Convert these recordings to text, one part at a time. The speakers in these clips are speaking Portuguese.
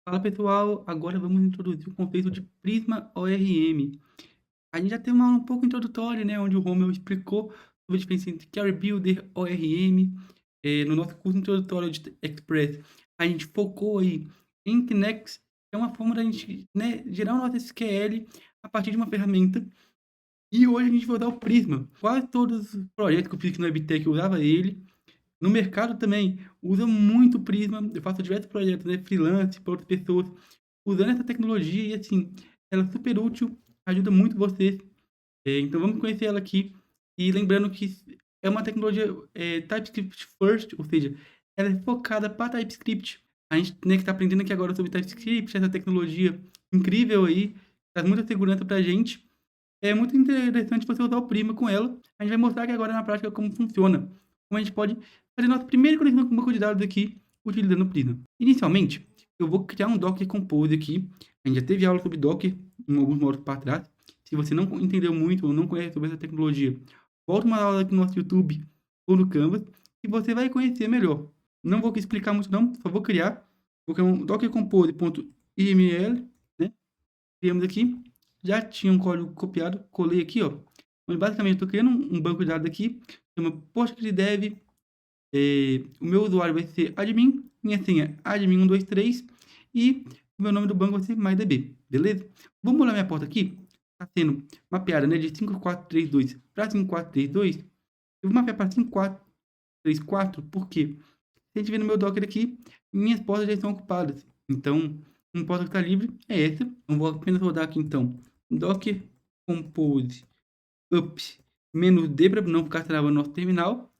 Fala pessoal, agora vamos introduzir o conceito de prisma ORM. A gente já tem uma aula um pouco introdutória, né, onde o Romeu explicou sobre a diferença entre Carry Builder e ORM. No nosso curso introdutório de Express, a gente focou aí em Kinex, que é uma forma da gente, né, gerar o nosso SQL a partir de uma ferramenta. E hoje a gente vai usar o Prisma. Quase todos os projetos que eu fiz aqui no Webtech eu usava ele. No mercado também usa muito o Prisma. Eu faço diversos projetos, né, freelance para outras pessoas, usando essa tecnologia e assim, ela é super útil, ajuda muito vocês. Então vamos conhecer ela aqui. E lembrando que é uma tecnologia TypeScript first, ou seja, ela é focada para TypeScript. A gente, né, que está aprendendo aqui agora sobre TypeScript, essa tecnologia incrível aí, traz muita segurança para a gente. É muito interessante você usar o Prisma com ela. A gente vai mostrar aqui agora na prática como funciona. Como a gente pode fazer nossa primeira conexão com o banco de dados aqui, utilizando o Prisma. Inicialmente, eu vou criar um Docker Compose aqui. A gente já teve aula sobre Docker em alguns módulos para trás. Se você não entendeu muito ou não conhece sobre essa tecnologia, volta uma aula aqui no nosso YouTube ou no Canvas e você vai conhecer melhor. Não vou aqui explicar muito não, só vou criar. Vou criar um Docker Compose.yml, né? Criamos aqui. Já tinha um código copiado, colei aqui, ó. Mas basicamente eu tô criando um banco de dados aqui, chama PostgreDev. O meu usuário vai ser admin, minha senha admin123 e o meu nome do banco vai ser MyDB, beleza? Vamos olhar minha porta aqui, tá sendo mapeada, né, de 5432 para 5432. Eu vou mapear para 5434, porque se a gente ver no meu Docker aqui, minhas portas já estão ocupadas. Então, uma porta que está livre é essa. Eu vou apenas rodar aqui, então, Docker Compose up -D para não ficar travando nosso terminal.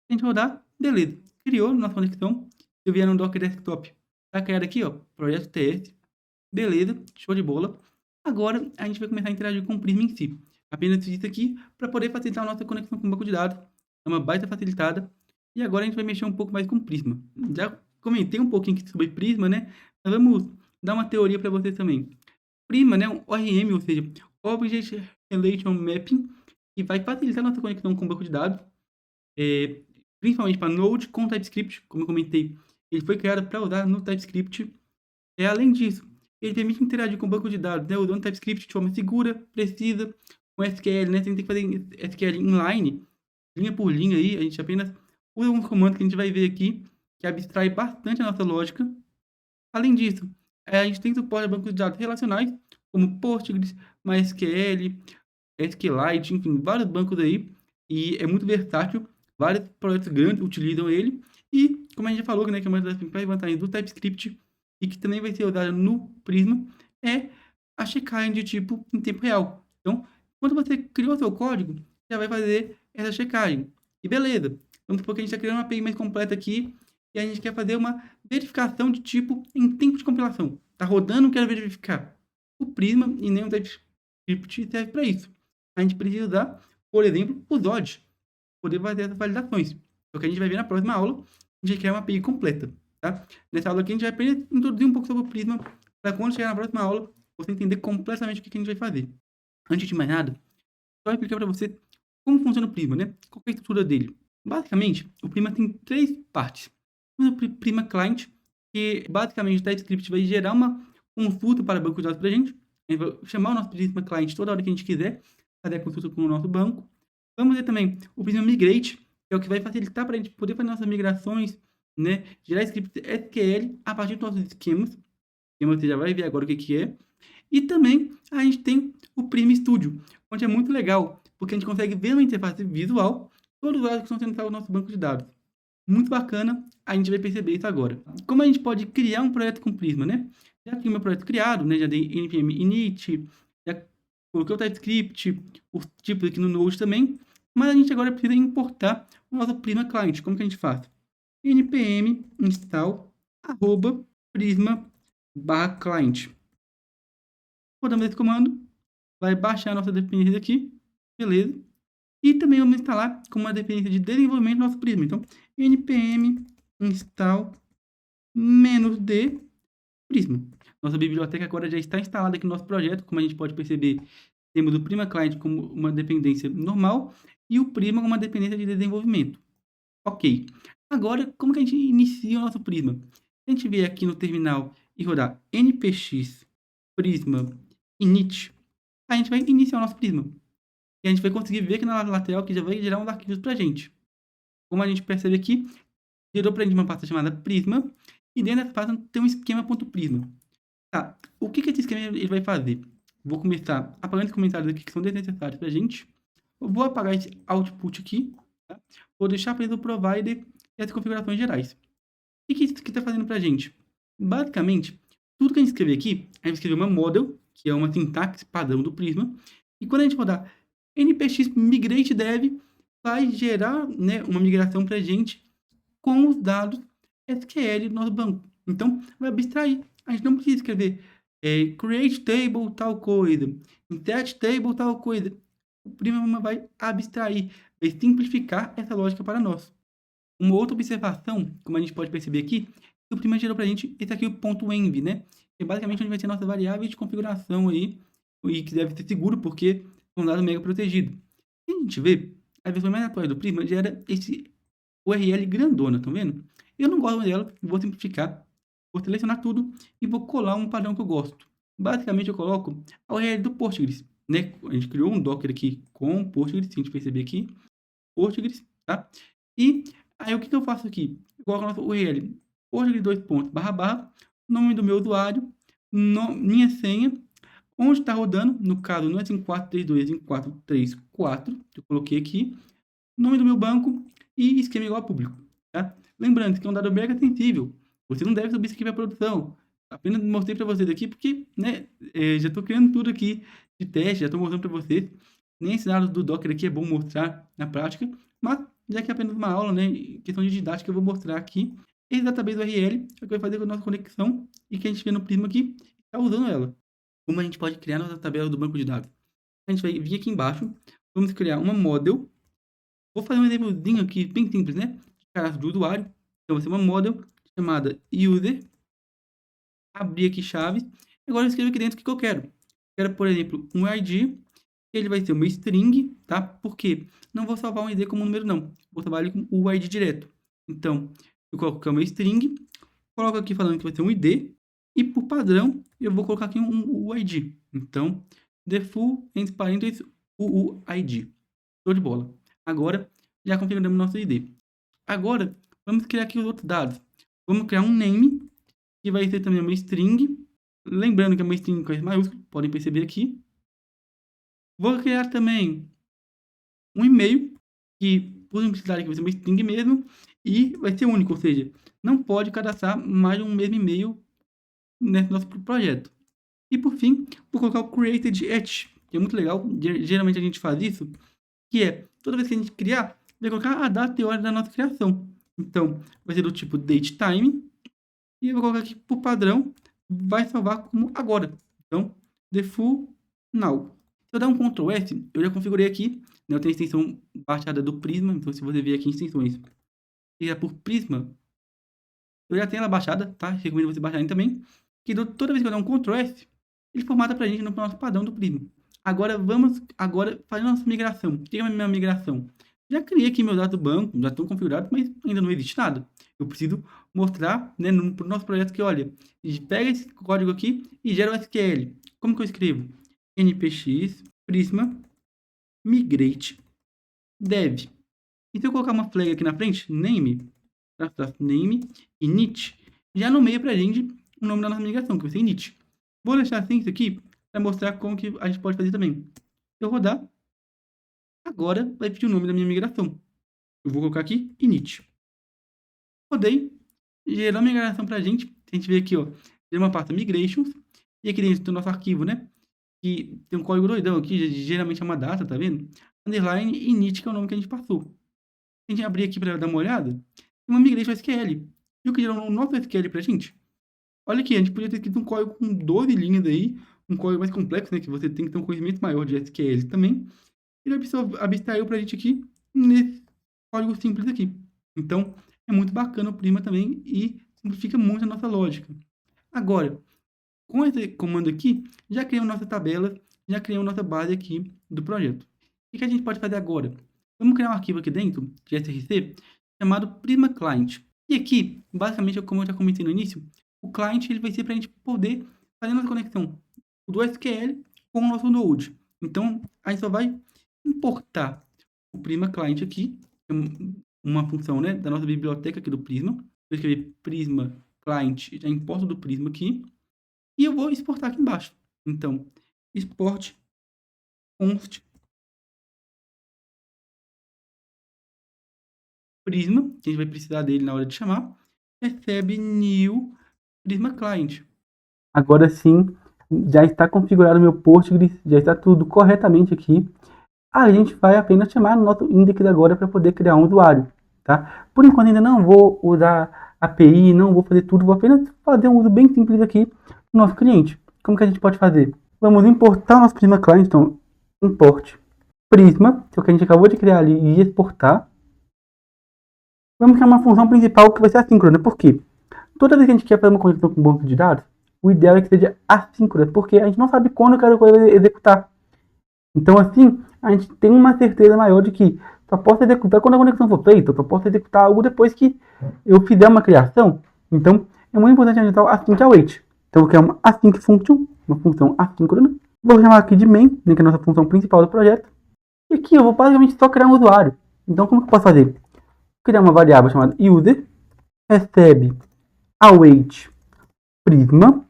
Se a gente rodar, beleza. Criou nossa conexão. Se eu vier no Docker Desktop, tá criado aqui, ó, projeto TS. Beleza, show de bola. Agora a gente vai começar a interagir com o Prisma em si. Apenas isso aqui para poder facilitar a nossa conexão com o banco de dados. É uma baita facilitada. E agora a gente vai mexer um pouco mais com o Prisma. Já comentei um pouquinho aqui sobre Prisma, né? Mas vamos dar uma teoria para vocês também. Prisma, né, um ORM, ou seja, Object Relation Mapping, que vai facilitar a nossa conexão com o banco de dados, principalmente para Node com TypeScript, como eu comentei. Ele foi criado para usar no TypeScript. Além disso, ele permite interagir com o banco de dados, né, usando TypeScript de forma segura, precisa, com SQL, né, sem ter que fazer SQL inline, linha por linha aí, a gente apenas usa uns comandos que a gente vai ver aqui, que abstrai bastante a nossa lógica. Além disso, a gente tem suporte a bancos de dados relacionais, como Postgres, MySQL, SQLite, enfim, vários bancos aí, e é muito versátil, vários projetos grandes utilizam ele, e como a gente já falou, né, que é uma das principais vantagens do TypeScript, e que também vai ser usada no Prisma, é a checagem de tipo em tempo real. Então, quando você criou seu código, já vai fazer essa checagem. E beleza, vamos supor que a gente está criando uma API mais completa aqui, e a gente quer fazer uma verificação de tipo em tempo de compilação. Está rodando, quero verificar. O Prisma e nem o TypeScript serve para isso. A gente precisa usar, por exemplo, o Zod, poder fazer essas validações. É o que a gente vai ver na próxima aula, a gente quer uma API completa. Tá? Nessa aula aqui a gente vai aprender a introduzir um pouco sobre o Prisma, para quando chegar na próxima aula, você entender completamente o que a gente vai fazer. Antes de mais nada, só explicar para você como funciona o Prisma, né? Qual é a estrutura dele. Basicamente, o Prisma tem três partes. O Prisma Client, que basicamente o TypeScript vai gerar uma consulta para o banco de dados para a gente. A gente vai chamar o nosso Prisma Client toda hora que a gente quiser, fazer a consulta com o nosso banco. Vamos ver também o Prisma Migrate, que é o que vai facilitar para a gente poder fazer nossas migrações, né? Gerar scripts SQL a partir dos nossos esquemas. Que você já vai ver agora o que é. E também a gente tem o Prisma Studio, onde é muito legal, porque a gente consegue ver na interface visual todos os dados que estão sendo usados no nosso banco de dados. Muito bacana, a gente vai perceber isso agora. Como a gente pode criar um projeto com Prisma, né? Já tenho meu projeto criado, né? Já dei npm init, já coloquei o TypeScript, os tipos aqui no Node também, mas a gente agora precisa importar o nosso Prisma Client. Como que a gente faz? npm install @prisma/client. Rodamos esse comando, vai baixar a nossa dependência aqui, beleza? E também vamos instalar como uma dependência de desenvolvimento do nosso Prisma. Então, npm install -d Prisma. Nossa biblioteca agora já está instalada aqui no nosso projeto. Como a gente pode perceber, temos o Prisma Client como uma dependência normal e o Prisma como uma dependência de desenvolvimento. Ok. Agora, como que a gente inicia o nosso Prisma? Se a gente vier aqui no terminal e rodar npx prisma init, a gente vai iniciar o nosso prisma. E a gente vai conseguir ver aqui na lateral que já vai gerar uns arquivos pra gente. Como a gente percebe aqui, gerou pra gente uma pasta chamada prisma, e dentro dessa pasta tem um esquema.prisma. Tá, o que esse esquema ele vai fazer? Vou começar apagando os comentários aqui que são desnecessários pra gente. Eu vou apagar esse output aqui, tá? Vou deixar apenas o provider e as configurações gerais. O que isso aqui está fazendo pra gente? Basicamente, tudo que a gente escrever aqui, a gente escreveu uma model, que é uma sintaxe padrão do Prisma, e quando a gente rodar npx migrate dev, vai gerar, né, uma migração pra gente com os dados SQL do nosso banco. Então, vai abstrair. A gente não precisa escrever create table tal coisa, insert table tal coisa. O Prisma vai abstrair, vai simplificar essa lógica para nós. Uma outra observação, como a gente pode perceber aqui, que o Prisma gerou para a gente esse aqui, o ponto .env, né? Que é basicamente onde vai ser a nossa variável de configuração aí, e que deve ser seguro, porque é um dado mega protegido. E a gente vê, a versão mais atual do Prisma gera esse URL grandona, estão vendo? Eu não gosto dela, vou simplificar, vou selecionar tudo e vou colar um padrão que eu gosto. Basicamente, eu coloco a URL do Postgres, né? A gente criou um Docker aqui com Postgres, se a gente perceber aqui, Postgres, tá? E aí, o que eu faço aqui? Eu coloco a nossa URL, Postgres 2 pontos, barra, barra, nome do meu usuário, minha senha, onde está rodando, no caso, não é em 432, é em 434, eu coloquei aqui, nome do meu banco e esquema igual a público, tá? Lembrando que é um dado mega sensível, você não deve subir isso aqui para produção, apenas mostrei para vocês aqui porque, né, já estou criando tudo aqui de teste, já estou mostrando para vocês, nem esse dado do Docker aqui é bom mostrar na prática, mas já que é apenas uma aula, né, questão de didática, eu vou mostrar aqui esse database URL, é o que vai fazer com a nossa conexão e que a gente vê no Prisma aqui, está usando ela. Como a gente pode criar nossa tabela do banco de dados? A gente vai vir aqui embaixo, vamos criar uma model. Vou fazer um exemplozinho aqui bem simples, né? De cadastro de usuário. Então vai ser uma model chamada user. Abrir aqui chaves. Agora eu escrevo aqui dentro o que eu quero. Quero, por exemplo, um ID. Ele vai ser uma string, tá? Por quê? Não vou salvar um ID como número, não. Vou salvar ele com o ID direto. Então, eu coloco que é uma string. Coloco aqui falando que vai ser um ID. E por padrão, eu vou colocar aqui um UID. Então, default, entre parênteses, UID. Show de bola. Agora, já configuramos nosso ID. Agora, vamos criar aqui os outros dados. Vamos criar um name, que vai ser também uma string. Lembrando que é uma string com S maiúsculo, podem perceber aqui. Vou criar também um e-mail, que por simplicidade vai ser uma string mesmo, e vai ser único, ou seja, não pode cadastrar mais de um mesmo e-mail nesse nosso projeto. E por fim, vou colocar o created@, que é muito legal, geralmente a gente faz isso, que é, toda vez que a gente criar, vai colocar a data e hora da nossa criação. Então, vai ser do tipo datetime, e eu vou colocar aqui por padrão, vai salvar como agora. Então, default now. Se eu der um Ctrl S, eu já configurei aqui, né, eu tenho a extensão baixada do Prisma, então se você ver aqui em extensões, e é por Prisma, eu já tenho ela baixada, tá? Recomendo você baixarem também, que toda vez que eu der um Ctrl S, ele formata pra gente no nosso padrão do Prisma. Agora vamos fazer nossa migração. O que é a minha migração? Já criei aqui meus dados do banco, já estão configurados, mas ainda não existe nada. Eu preciso mostrar, né, pro nosso projeto que, olha, pega esse código aqui e gera o SQL. Como que eu escrevo? npx prisma migrate dev. E se eu colocar uma flag aqui na frente, name init, já nomeia pra gente o nome da nossa migração, que vai ser init. Vou deixar assim isso aqui para mostrar como que a gente pode fazer também. Se eu rodar, agora vai pedir o nome da minha migração. Eu vou colocar aqui init. Rodei, gerou a migração pra gente. A gente vê aqui, ó, tem uma pasta migrations, e aqui dentro do nosso arquivo, né, que tem um código doidão aqui, geralmente é uma data, tá vendo? Underline init, que é o nome que a gente passou. Se a gente abrir aqui para dar uma olhada, tem uma migration SQL. E o que gerou o nosso SQL pra gente? Olha aqui, a gente podia ter escrito um código com 12 linhas aí, um código mais complexo, né, que você tem que ter um conhecimento maior de SQL também. Ele abstraiu pra gente aqui nesse código simples aqui. Então, é muito bacana o Prisma também e simplifica muito a nossa lógica. Agora, com esse comando aqui, já criamos nossa tabela, já criamos nossa base aqui do projeto. O que a gente pode fazer agora? Vamos criar um arquivo aqui dentro, de SRC, chamado Prisma Client. E aqui, basicamente, como eu já comentei no início, o client ele vai ser para a gente poder fazer nossa conexão do SQL com o nosso Node. Então, a gente só vai importar o Prisma Client aqui, que é uma função, né, da nossa biblioteca aqui do Prisma. Eu escrever Prisma Client, já importo do Prisma aqui, e eu vou exportar aqui embaixo. Então, export const Prisma, que a gente vai precisar dele na hora de chamar, recebe new Prisma Client. Agora sim, já está configurado o meu Postgres, já está tudo corretamente aqui. A gente vai apenas chamar no nosso index agora para poder criar um usuário, tá? Por enquanto ainda não vou usar API, não vou fazer tudo, vou apenas fazer um uso bem simples aqui do nosso cliente. Como que a gente pode fazer? Vamos importar o nosso Prisma Client, então import Prisma, que é o que a gente acabou de criar ali, e exportar. Vamos criar uma função principal que vai ser assíncrona, por quê? Toda vez que a gente quer fazer uma conexão com um banco de dados, o ideal é que seja assíncrona, porque a gente não sabe quando cada coisa vai executar. Então, assim, a gente tem uma certeza maior de que só posso executar quando a conexão for feita, só posso executar algo depois que eu fizer uma criação. Então, é muito importante a gente usar o async await. Então, eu quero uma async function, uma função assíncrona. Vou chamar aqui de main, né, que é a nossa função principal do projeto. E aqui eu vou basicamente só criar um usuário. Então, como que eu posso fazer? Vou criar uma variável chamada user, recebe await prisma,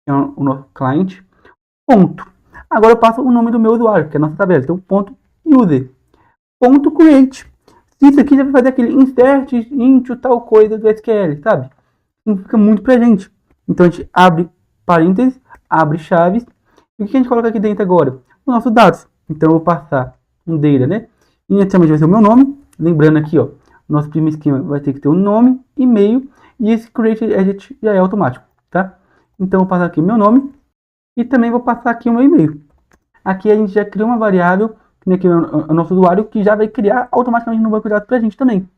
que é o nosso client, ponto. Agora eu passo o nome do meu usuário, que é a nossa tabela. Então, ponto user, ponto create. Isso aqui já vai fazer aquele insert into tal coisa do SQL, sabe? Significa muito pra gente. Então, a gente abre parênteses, abre chaves. E o que a gente coloca aqui dentro agora? Os nossos dados. Então, eu vou passar um data, né? Inicialmente vai ser o meu nome. Lembrando aqui, ó, nosso primeiro esquema vai ter que ter o nome, e-mail, e esse create edit já é automático, tá? Então, eu vou passar aqui o meu nome. E também vou passar aqui o meu e-mail. Aqui a gente já criou uma variável, né, que é o nosso usuário, que já vai criar automaticamente no banco de dados para a gente também.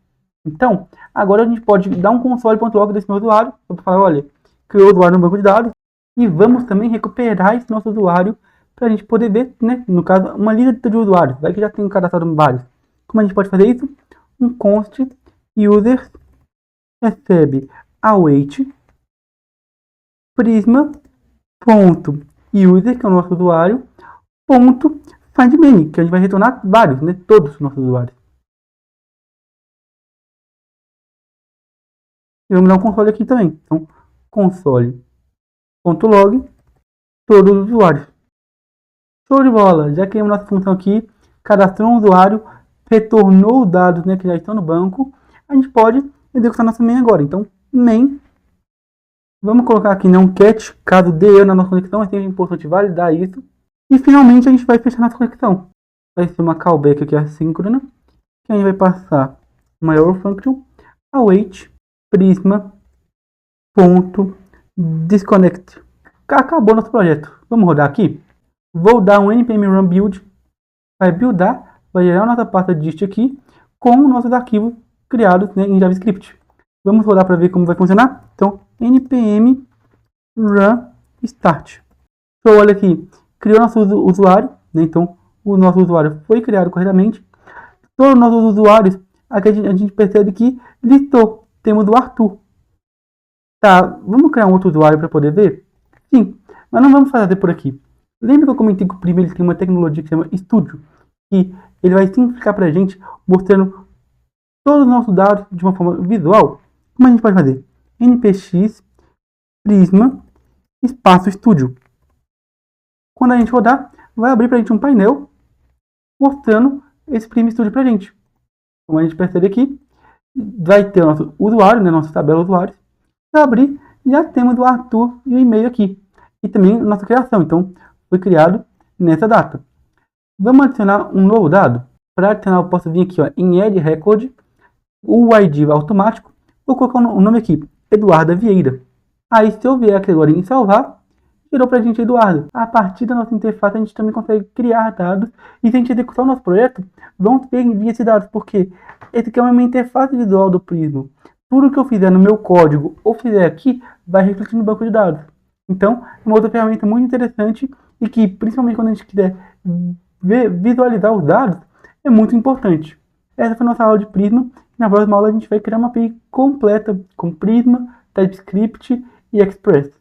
Então, agora a gente pode dar um console.log desse meu usuário. Eu vou falar, olha, criou o usuário no banco de dados. E vamos também recuperar esse nosso usuário para a gente poder ver, né, no caso, uma lista de usuários. Vai que já tem cadastrado vários. Como a gente pode fazer isso? Um const user recebe await prisma ponto user, que é o nosso usuário, ponto find many, que a gente vai retornar vários, né? Todos os nossos usuários. E vamos dar um console aqui também. Então, console.log, todos os usuários. Show de bola! Já criamos nossa função aqui, cadastrou um usuário, retornou os dados, né, que já estão no banco. A gente pode executar nossa main agora. Então, main, vamos colocar aqui, né, um catch, caso dê erro na nossa conexão, é sempre importante validar isso. E finalmente a gente vai fechar nossa conexão. Vai ser uma callback aqui assíncrona, que a gente vai passar uma error function await prisma ponto disconnect. Acabou nosso projeto. Vamos rodar aqui. Vou dar um npm run build, vai buildar, vai gerar a nossa pasta dist aqui com nossos arquivos criados, né, em JavaScript. Vamos rodar para ver como vai funcionar. Então, npm run start. Então, olha aqui, criou nosso usuário, né? Então o nosso usuário foi criado corretamente. Todos os nossos usuários, aqui a gente percebe que listou. Temos o Arthur. Tá, vamos criar um outro usuário para poder ver? Sim, mas não vamos fazer por aqui. Lembra que eu comentei que o primeiro tem uma tecnologia que se chama Studio, que ele vai simplificar para a gente, mostrando todos os nossos dados de uma forma visual. Como a gente pode fazer? npx prisma espaço Studio. Quando a gente rodar, vai abrir para a gente um painel mostrando esse Prisma Studio para a gente. Como a gente percebe aqui, vai ter o nosso usuário, né, nossa tabela usuários. Para abrir, já temos o Arthur e o e-mail aqui. E também nossa criação. Então, foi criado nessa data. Vamos adicionar um novo dado. Para adicionar, eu posso vir aqui, ó, em Add Record, o ID automático. Vou colocar o nome aqui, Eduarda Vieira. Aí, se eu vier aqui agora em salvar, gerou para a gente Eduardo. A partir da nossa interface, a gente também consegue criar dados. E se a gente executar o nosso projeto, vamos ter envio esses dados, porque esse aqui é uma interface visual do Prisma. Tudo que eu fizer no meu código ou fizer aqui, vai refletir no banco de dados. Então, é uma outra ferramenta muito interessante e que, principalmente quando a gente quiser visualizar os dados, é muito importante. Essa foi a nossa aula de Prisma. Na próxima aula, a gente vai criar uma API completa com Prisma, TypeScript e Express.